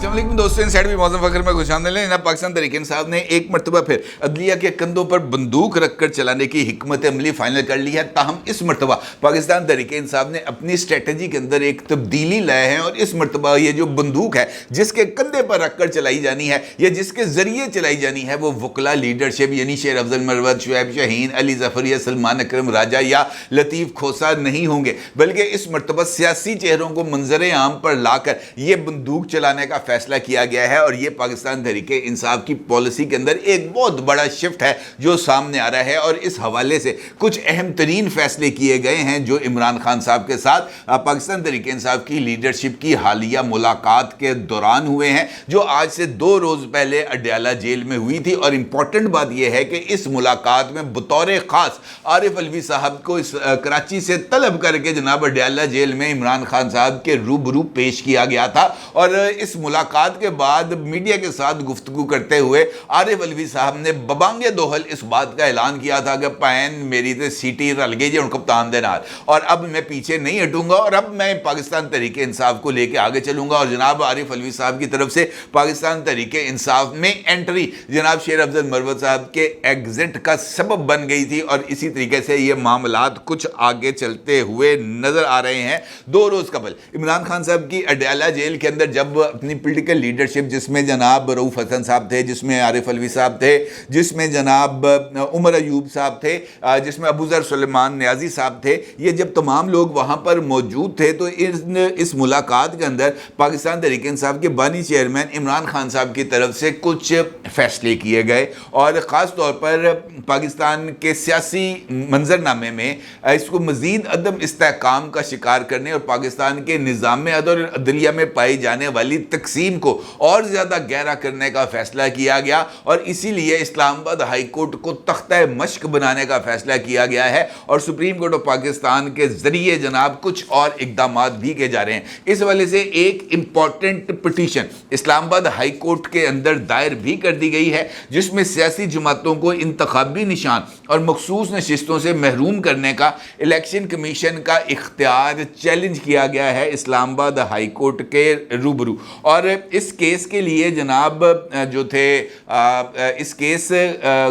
अस्सलाम वालेकुम दोस्तों, इनसाइड भी मौसम फखर में खुशामदीद है। जनाब पाकिस्तान तहरीक इंसाफ ने एक मरतबा फिर अदलिया के कंधों पर बंदूक रखकर चलाने की हिकमत अमली फाइनल कर ली है। ताहम इस मरतबा पाकिस्तान तहरीक इंसाफ ने अपनी स्ट्रेटजी के अंदर एक तब्दीली लाए हैं और इस मरतबा ये जो बंदूक है जिसके कंधे पर रखकर चलाई जानी है या जिसके जरिए चलाई जानी है वो वकला लीडरशिप यानी शेर अफजल मरवत, शुएब शाहीन, अली जफर या सलमान अकरम राजा या लतीफ़ खोसा नहीं होंगे, बल्कि इस मरतबा सियासी चेहरों को मंजर आम पर लाकर ये बंदूक चलाने का फैसला किया गया है। और ये पाकिस्तान तहरीक इंसाफ की पॉलिसी के अंदर एक बहुत बड़ा शिफ्ट है जो सामने आ रहा है। और इस हवाले से कुछ अहम तरीन फैसले किए गए हैं जो इमरान खान साहब के साथ पाकिस्तान तहरीक इंसाफ की लीडरशिप की हालिया मुलाकात के दौरान हुए हैं, जो आज से 2 रोज़ पहले अडयाला जेल में हुई थी। और इम्पॉर्टेंट बात यह है कि इस मुलाकात में बतौर ख़ास आरिफ अलवी साहब को इस कराची से तलब करके जनाब अडयाला जेल में इमरान खान साहब के रूबरू पेश किया गया था। और इस मुलाकात के बाद मीडिया के साथ गुफ्तगू करते हुए आरिफ अलवी साहब ने बबांगे दोहल इस बात का ऐलान किया था कि पैन मेरी तो सीटी रल गई जी, कप्तान दे नाल, और अब मैं पीछे नहीं हटूंगा और अब मैं पाकिस्तान तहरीक इंसाफ को लेकर आगे चलूंगा। और जनाब आरिफ अलवी साहब की तरफ से पाकिस्तान तहरीक इंसाफ में एंट्री जनाब शेर अफजल मरवत साहब के एग्जिट का सबब बन गई थी। और इसी तरीके से ये मामलात कुछ आगे चलते हुए नजर आ रहे हैं। 2 रोज़ कबल इमरान खान साहब की अडयाला जेल के अंदर जब अपनी पॉलिटिकल लीडरशिप, जिसमें जनाब रऊफ हसन साहब थे, जिसमें आरिफ अलवी साहब थे, जिसमें जनाब उमर अयूब साहब थे, जिसमें अबूजर सुलेमान नियाजी साहब थे, ये जब तमाम लोग वहाँ पर मौजूद थे तो इस मुलाकात के अंदर पाकिस्तान तहरीक इंसाफ के बानी चेयरमैन इमरान खान साहब की तरफ से कुछ फैसले किए गए। और ख़ास तौर पर पाकिस्तान के सियासी मंजरनामे में इसको मज़ीद अदम इस्तेहकाम का शिकार करने और पाकिस्तान के निज़ाम अदल अदलिया में पाई जाने वाली तकसीम को और ज़्यादा गहरा करने का फ़ैसला किया गया। और इसीलिए इस्लामाबाद हाई कोर्ट को तख्ता मश्क बनाने का फ़ैसला किया गया है और सुप्रीम कोर्ट ऑफ पाकिस्तान के ज़रिए जनाब कुछ और इक़दाम भी किए जा रहे हैं। इस वजह से एक important petition Islamabad high court के अंदर दायर भी कर दी गई है, जिसमें सियासी जमातों को इंतखाबी निशान और मखसूस नशिस्तों से महरूम करने का इलेक्शन कमीशन का इख्तियार चैलेंज किया गया है इस्लामाबाद हाई कोर्ट के रूबरू। और इस केस के लिए जनाब जो थे इस केस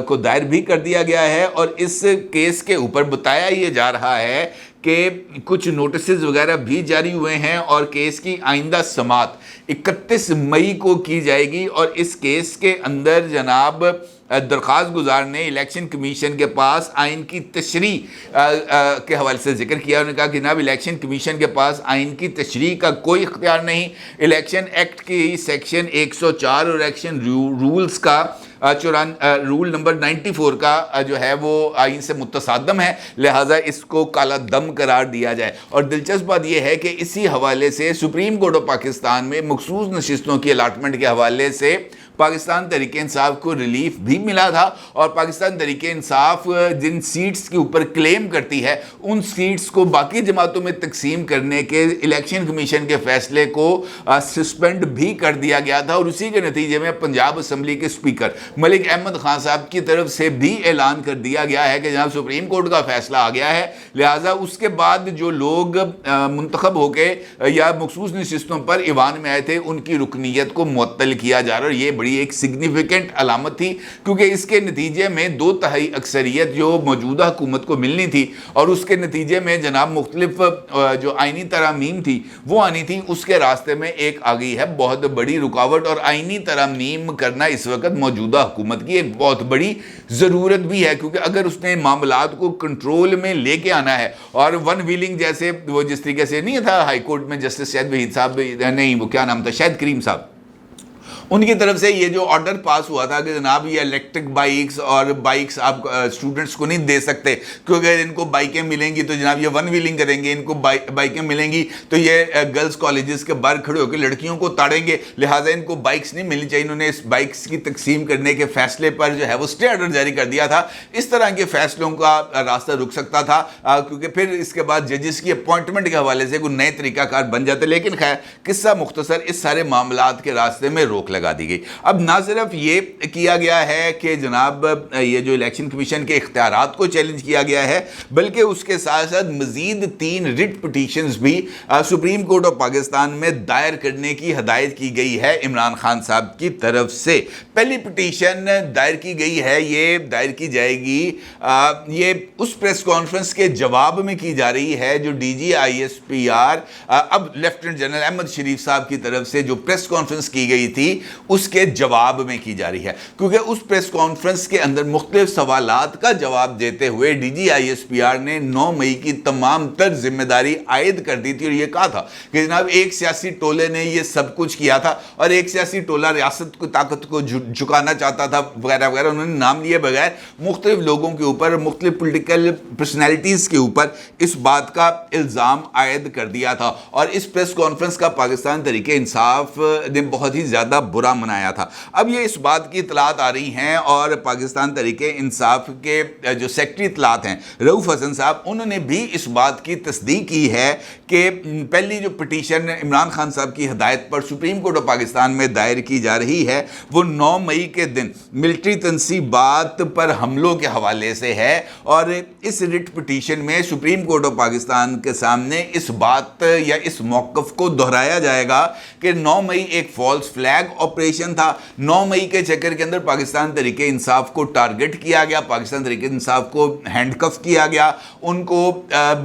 को दायर भी कर दिया गया है। और इस केस के ऊपर बताया ये जा रहा है कि कुछ नोटिसेस वगैरह भी जारी हुए हैं और केस की आइंदा समाअत 31 मई को की जाएगी। और इस केस के अंदर जनाब दरख्वास्त गुजार ने इलेक्शन कमीशन के पास आइन की तशरी के हवाले से जिक्र किया। उन्होंने कहा कि जनाब इलेक्शन कमीशन के पास आइन की तशरी का कोई इख्तियार नहीं। इलेक्शन एक्ट की सेक्शन 104 और इलेक्शन रूल्स का रूल नंबर 94 का जो है वो आइन से मुतसादम है, लिहाजा इसको काला दम करार दिया जाए। और दिलचस्प बात यह है कि इसी हवाले से सुप्रीम कोर्ट ऑफ पाकिस्तान में मखसूस नशिस्तों की अलाटमेंट के हवाले से पाकिस्तान तहरीक इंसाफ को रिलीफ भी मिला था। और पाकिस्तान तहरीक इंसाफ जिन सीट्स के ऊपर क्लेम करती है उन सीट्स को बाकी जमातों में तकसीम करने के इलेक्शन कमीशन के फैसले को सस्पेंड भी कर दिया गया था। और उसी के नतीजे में पंजाब असम्बली के स्पीकर मलिक अहमद खान साहब की तरफ से भी ऐलान कर दिया गया है कि जनाब सुप्रीम कोर्ट का फैसला आ गया है, लिहाजा उसके बाद जो लोग मुंतखब होके या मखसूस नशिस्तों पर ईवान में आए थे उनकी रुकनीत को मुअत्तल किया जा रहा है। और ये एक सिग्निफिकेंट अलामत थी, क्योंकि इसके नतीजे में 2/3 अक्सरियत जो मौजूदा हुकूमत को मिलनी थी और उसके नतीजे में जनाब मुख्तलिफ जो आइनी तरामीम थी वो आनी थी, उसके रास्ते में एक आ गई है बहुत बड़ी रुकावट। और आइनी तरामीम करना इस वक्त मौजूदा हुकूमत की एक बहुत बड़ी ज़रूरत भी है, क्योंकि अगर उसने मामलात को कंट्रोल में लेके आना है और वन व्हीलिंग जैसे वो जिस तरीके से नहीं था हाई कोर्ट में जस्टिस शहद वहीद साहब, नहीं वो क्या नाम था, शहद करीम साहब, उनकी तरफ से ये जो ऑर्डर पास हुआ था कि जनाब ये इलेक्ट्रिक बाइक्स और बाइक्स आप स्टूडेंट्स को नहीं दे सकते, क्योंकि अगर इनको बाइकें मिलेंगी तो जनाब ये वन व्हीलिंग करेंगे, इनको बाइकें मिलेंगी तो ये गर्ल्स कॉलेजेस के बाहर खड़े होकर लड़कियों को ताड़ेंगे, लिहाजा इनको बाइक्स नहीं मिलनी चाहिए। इन्होंने इस बाइक्स की तकसीम करने के फैसले पर जो है वो स्टे ऑर्डर जारी कर दिया था। इस तरह के फैसलों का रास्ता रुक सकता था, क्योंकि फिर इसके बाद जजेस की अपॉइंटमेंट के हवाले से कोई नए तरीकाकार बन जाते। लेकिन खैर किस्सा मुख्तसर इस सारे मामलात के रास्ते में रोक लगा दी गई। अब ना सिर्फ ये किया गया है कि जनाब ये जो इलेक्शन कमीशन के इख्तियारात को चैलेंज किया गया है, बल्कि उसके साथ साथ मजीद 3 रिट पिटीशंस भी सुप्रीम कोर्ट ऑफ पाकिस्तान में दायर करने की हदायत की गई है इमरान खान साहब की तरफ से। पहली पिटीशन दायर की गई है, ये दायर की जाएगी, ये उस प्रेस कॉन्फ्रेंस के जवाब में की जा रही है जो DGISPR अब लेफ्टिनेंट जनरल अहमद शरीफ साहब की तरफ से जो प्रेस कॉन्फ्रेंस की गई थी उसके जवाब में की जा रही है, क्योंकि उस प्रेस कॉन्फ्रेंस के अंदर मुख्तलिफ सवालात का जवाब देते हुए DGISPR ने 9 मई की तमाम तर जिम्मेदारी आयद कर दी थी और ये कहा था कि जनाब एक सियासी टोले ने ये सब कुछ किया था और एक सियासी टोला रियासत को ताकत को झुकाना चाहता था वगैरह वगैरह। उन्होंने नाम लिए बगैर मुख्तलिफ लोगों के ऊपर, मुख्तलिफ पोलिटिकल पर्सनैलिटीज़ के ऊपर इस बात का इल्ज़ाम आयद कर दिया था और इस प्रेस कॉन्फ्रेंस का पाकिस्तान तहरीक इंसाफ ने बहुत ही ज़्यादा बुरा मनाया था। अब ये इस बात की इतलात आ रही हैं और पाकिस्तान तहरीक इंसाफ के जो सेक्रेटरी इतलात हैं रऊफ हसन साहब, उन्होंने भी इस बात की तस्दीक की है कि पहली जो पिटीशन इमरान खान साहब की हदायत पर सुप्रीम कोर्ट ऑफ पाकिस्तान में दायर की जा रही है वो 9 मई के दिन मिलिट्री तनसीबात पर हमलों के हवाले से है और इस रिट पिटीशन में सुप्रीम कोर्ट ऑफ पाकिस्तान के सामने इस बात या इस मौक़िफ़ को दोहराया जाएगा कि 9 मई एक फॉल्स फ्लैग ऑपरेशन था। 9 मई के चक्कर के अंदर पाकिस्तान तहरीक इंसाफ को टारगेट किया गया, पाकिस्तान तहरीक इंसाफ को हैंडकफ किया गया, उनको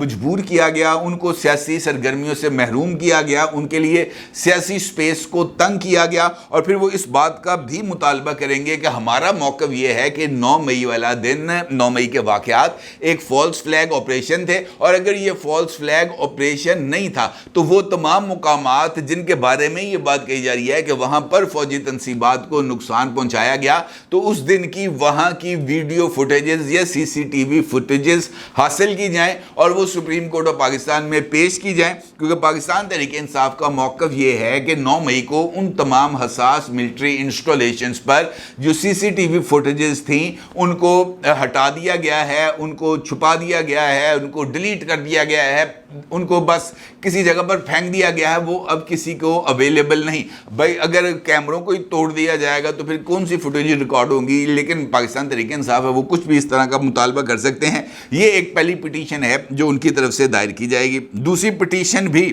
मजबूर किया गया, उनको सियासी सरगर्मियों से महरूम किया गया, उनके लिए सियासी स्पेस को तंग किया गया और फिर वो इस बात का भी मुतालबा करेंगे कि हमारा मौक़िफ़ ये है कि 9 मई वाला दिन, 9 मई के वाक़यात एक फॉल्स फ्लैग ऑपरेशन थे और अगर ये फॉल्स फ्लैग ऑपरेशन नहीं था तो वो तमाम मुकामात जिनके बारे में ये बात कही जा रही है कि वहाँ पर फौजी तनसीबात को नुकसान पहुँचाया गया तो उस दिन की वहाँ की वीडियो फुटेजेस या CCTV फुटेजेस हासिल की जाएँ और वो सुप्रीम कोर्ट ऑफ पाकिस्तान में पेश की जाएँ, क्योंकि पाकिस्तान तहरीक इंसाफ का मौक़िफ़ ये है कि 9 मई को उन तमाम हसास मिलिट्री इंस्टॉलेशंस पर जो CCTV फुटेजेस थी उनको हटा दिया गया है, उनको छुपा दिया गया है, उनको डिलीट कर दिया गया है, उनको बस किसी जगह पर फेंक दिया गया है, वो अब किसी को अवेलेबल नहीं। भाई अगर कैमरों को ही तोड़ दिया जाएगा तो फिर कौन सी फुटेज रिकॉर्ड होगी, लेकिन पाकिस्तान तहरीक इंसाफ है वो कुछ भी इस तरह का मुतालबा कर सकते हैं। ये एक पहली पिटीशन है जो उनकी तरफ से दायर की जाएगी। दूसरी पिटीशन भी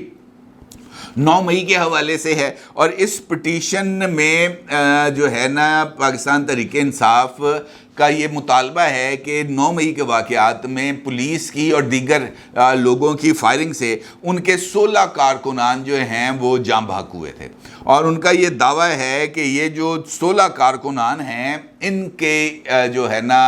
9 मई के हवाले से है और इस पिटीशन में जो है ना पाकिस्तान तहरीक इंसाफ का ये मुतालबा है कि 9 मई के वाक़यात में पुलिस की और दीगर लोगों की फायरिंग से उनके 16 कारकुनान जो हैं वो जाँ बहक हुए थे और उनका ये दावा है कि ये जो 16 कारकुनान हैं इनके जो है ना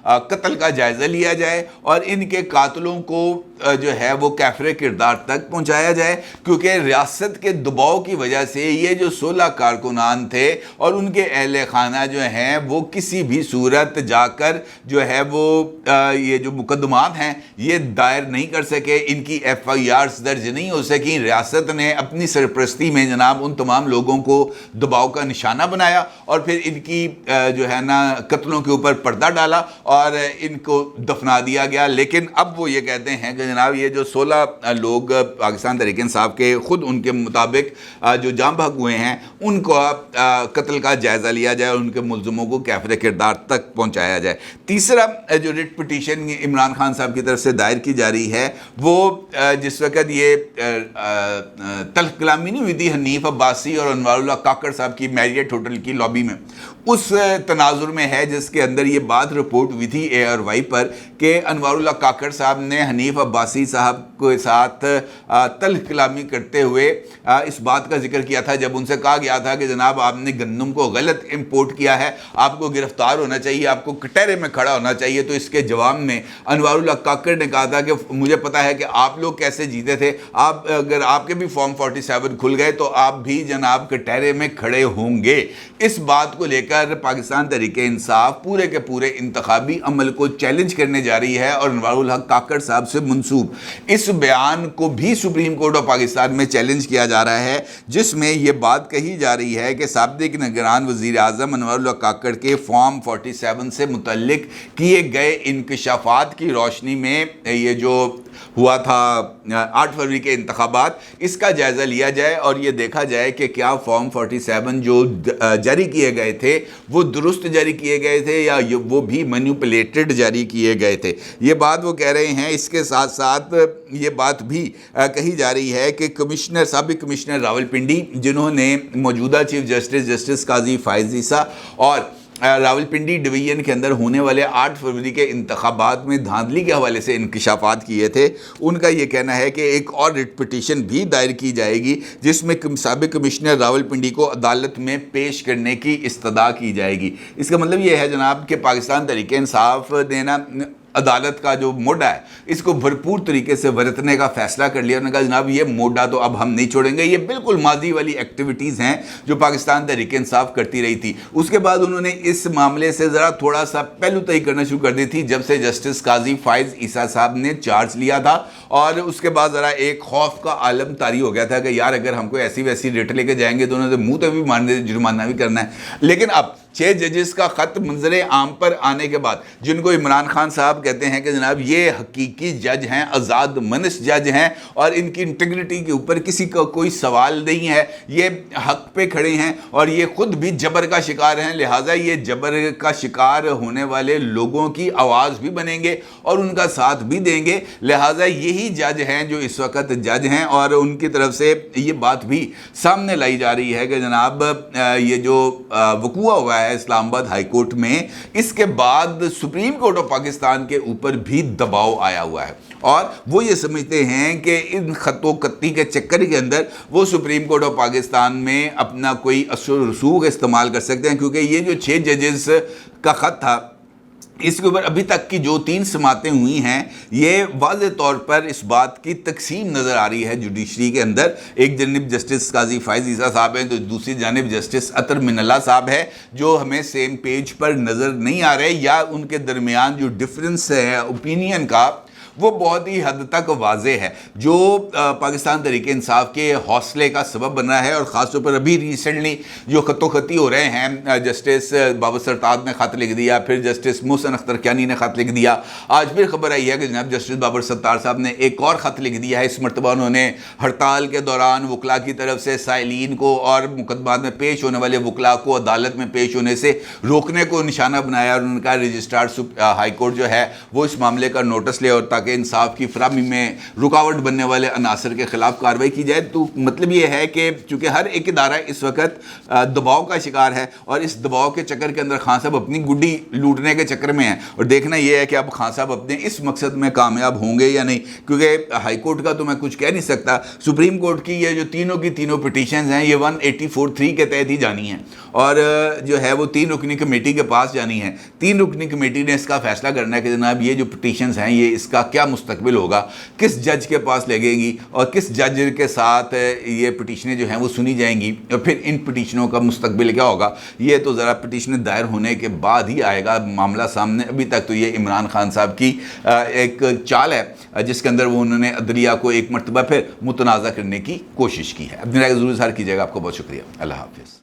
कत्ल का जायज़ा लिया जाए और इनके कातलों को जो है वो कैफरे किरदार तक पहुंचाया जाए, क्योंकि रियासत के दबाव की वजह से ये जो 16 कारकुनान थे और उनके अहले खाना जो हैं वो किसी भी सूरत जाकर जो है वो ये जो मुकदमात हैं ये दायर नहीं कर सके, इनकी FIRs दर्ज नहीं हो सकी। रियासत ने अपनी सरपरस्ती में जनाब उन तमाम लोगों को दबाव का निशाना बनाया और फिर इनकी जो है ना कत्लों के ऊपर पर्दा डाला और इनको दफना दिया गया। लेकिन अब वो ये कहते हैं कि जनाब ये जो 16 लोग पाकिस्तान तहरीक इंसाफ के खुद उनके मुताबिक जो जाँ बहक हुए हैं उनको कत्ल का जायज़ा लिया जाए और उनके मुल्ज़िमों को कैफरे किरदार तक पहुँचाया जाए। तीसरा जो रिट पिटीशन इमरान खान साहब की तरफ से दायर की जा रही है वो जिस वक़्त ये तल्ख़ कलामी नहीं हुई थी हनीफ अब्बासी और अनवारुल्लाह काकड़ साहब की मैरियट होटल की लॉबी में, उस तनाजुर में है जिसके अंदर ये बात रिपोर्ट हुई थी ARY पर कि अनवारुल्लाह काकड़ साहब ने हनीफ अब्बासी साहब के साथ तल्ख़ कलामी करते हुए इस बात का जिक्र किया था जब उनसे कहा गया था कि जनाब आपने गंदम को गलत इंपोर्ट किया है, आपको गिरफ्तार होना चाहिए, आपको कटहरे में खड़ा होना चाहिए। तो इसके जवाब में अनवारुल्लाह काकड़ ने कहा था कि मुझे पता है कि आप लोग कैसे जीते थे, आप अगर आपके भी फॉर्म 47 खुल गए तो आप भी जनाब कटहरे में खड़े होंगे। इस बात को लेकर पाकिस्तान तहरीक इंसाफ पूरे के पूरे इंतखाबी अमल को चैलेंज करने जा रही है और अनवारुल हक काकड़ साहब से मंसूब इस बयान को भी सुप्रीम कोर्ट ऑफ पाकिस्तान में चैलेंज किया जा रहा है, जिसमें यह बात कही जा रही है कि साबिक़ निगरान वज़ीर आज़म अनवारुल हक काकड़ के फॉर्म 47 से मुतल्लिक किए गए इंकशाफात की रोशनी में ये जो ہوا تھا 8 فروری کے انتخابات، اس کا جائزہ لیا جائے اور یہ دیکھا جائے کہ کیا فارم 47 جو جاری کیے گئے تھے وہ درست جاری کیے گئے تھے یا وہ بھی مینیپولیٹڈ جاری کیے گئے تھے۔ یہ بات وہ کہہ رہے ہیں۔ اس کے ساتھ ساتھ یہ بات بھی کہی جا رہی ہے کہ سابق کمشنر راولپنڈی، جنہوں نے موجودہ چیف جسٹس قاضی فائز عیسیٰ اور راولپنڈی ڈویژن کے اندر ہونے والے 8 فروری کے انتخابات میں دھاندلی کے حوالے سے انکشافات کیے تھے، ان کا یہ کہنا ہے کہ ایک اور ریٹ پٹیشن بھی دائر کی جائے گی جس میں سابق کمشنر راولپنڈی کو عدالت میں پیش کرنے کی استدعا کی جائے گی۔ اس کا مطلب یہ ہے جناب کہ پاکستان تحریک انصاف نے نا عدالت کا جو موڈا ہے اس کو بھرپور طریقے سے ورتنے کا فیصلہ کر لیا۔ انہوں نے کہا جناب یہ موڈا تو اب ہم نہیں چھوڑیں گے، یہ بالکل ماضی والی ایکٹیویٹیز ہیں جو پاکستان تحریک انصاف کرتی رہی تھی۔ اس کے بعد انہوں نے اس معاملے سے ذرا تھوڑا سا پہلو طئی کرنا شروع کر دی تھی جب سے جسٹس قاضی فائز عیسیٰ صاحب نے چارج لیا تھا، اور اس کے بعد ذرا ایک خوف کا عالم طاری ہو گیا تھا کہ یار اگر ہم کو ایسی ویسی ریٹ لے کے جائیں گے تو انہوں نے منہ تو بھی مارنے، جرمانہ بھی کرنا ہے۔ لیکن اب 6 ججز کا خط منظر عام پر آنے کے بعد، جن کو عمران خان صاحب کہتے ہیں کہ جناب یہ حقیقی جج ہیں، آزاد منش جج ہیں اور ان کی انٹیگریٹی کے اوپر کسی کا کوئی سوال نہیں ہے، یہ حق پہ کھڑے ہیں اور یہ خود بھی جبر کا شکار ہیں، لہٰذا یہ جبر کا شکار ہونے والے لوگوں کی آواز بھی بنیں گے اور ان کا ساتھ بھی دیں گے، لہٰذا یہی جج ہیں جو اس وقت جج ہیں۔ اور ان کی طرف سے یہ بات بھی سامنے لائی جا رہی ہے کہ جناب یہ جو وقوع ہوا ہے اسلام آباد ہائی کورٹ میں، اس کے بعد سپریم کورٹ آف پاکستان کے اوپر بھی دباؤ آیا ہوا ہے، اور وہ یہ سمجھتے ہیں کہ ان خط و کتی کے چکر کے اندر وہ سپریم کورٹ آف پاکستان میں اپنا کوئی اثر و رسوخ استعمال کر سکتے ہیں، کیونکہ یہ جو 6 ججز کا خط تھا اس کے اوپر ابھی تک کی جو 3 سماعتیں ہوئی ہیں یہ واضح طور پر اس بات کی تقسیم نظر آ رہی ہے جوڈیشری کے اندر۔ ایک جانب جسٹس قاضی فائز عیسیٰ صاحب ہیں تو دوسری جانب جسٹس اطہر من اللہ صاحب ہے، جو ہمیں سیم پیج پر نظر نہیں آ رہے، یا ان کے درمیان جو ڈفرنس ہے اوپینین کا وہ بہت ہی حد تک واضح ہے، جو پاکستان تحریک انصاف کے حوصلے کا سبب بن رہا ہے۔ اور خاص طور پر ابھی ریسنٹلی جو خط و خطی ہو رہے ہیں، جسٹس بابر سرتاج نے خط لکھ دیا، پھر جسٹس محسن اختر کیانی نے خط لکھ دیا، آج پھر خبر آئی ہے کہ جناب جسٹس بابر سرتاج صاحب نے ایک اور خط لکھ دیا ہے۔ اس مرتبہ انہوں نے ہڑتال کے دوران وکلاء کی طرف سے سائلین کو اور مقدمات میں پیش ہونے والے وکلاء کو عدالت میں پیش ہونے سے روکنے کو نشانہ بنایا، اور ان کا رجسٹرار ہائی کورٹ جو ہے وہ اس معاملے کا نوٹس لے اور تاکہ انصاف کی فراہمی میں رکاوٹ بننے والے عناصر کے خلاف کارروائی کی جائے۔ تو مطلب یہ ہے کہ چونکہ ہر ایک ادارہ اس وقت دباؤ کا شکار ہے، اور اس دباؤ کے چکر کے اندر خان صاحب اپنی گڈی لوٹنے کے چکر میں ہیں، اور دیکھنا یہ ہے کہ اب خان صاحب اپنے اس مقصد میں کامیاب ہوں گے یا نہیں، کیونکہ ہائی کورٹ کا تو میں کچھ کہہ نہیں سکتا، سپریم کورٹ کی یہ جو تینوں کی تینوں پٹیشنز ہیں یہ 184(3) کے تحت ہی جانی ہیں، اور جو ہے وہ 3 رکنی کمیٹی کے پاس جانی ہے۔ 3 رکنی کمیٹی نے اس کا فیصلہ کرنا ہے کہ جناب یہ جو پٹیشنز ہیں یہ اس کا کیا مستقبل ہوگا، کس جج کے پاس لگیں گی اور کس جج کے ساتھ یہ پٹیشنیں جو ہیں وہ سنی جائیں گی، اور پھر ان پٹیشنوں کا مستقبل کیا ہوگا یہ تو ذرا پٹیشنیں دائر ہونے کے بعد ہی آئے گا معاملہ سامنے۔ ابھی تک تو یہ عمران خان صاحب کی ایک چال ہے جس کے اندر وہ انہوں نے عدلیہ کو ایک مرتبہ پھر متنازع کرنے کی کوشش کی ہے۔ اپنی رائے ضرور اظہار کیجیے گا۔ آپ کو بہت شکریہ۔ اللہ حافظ۔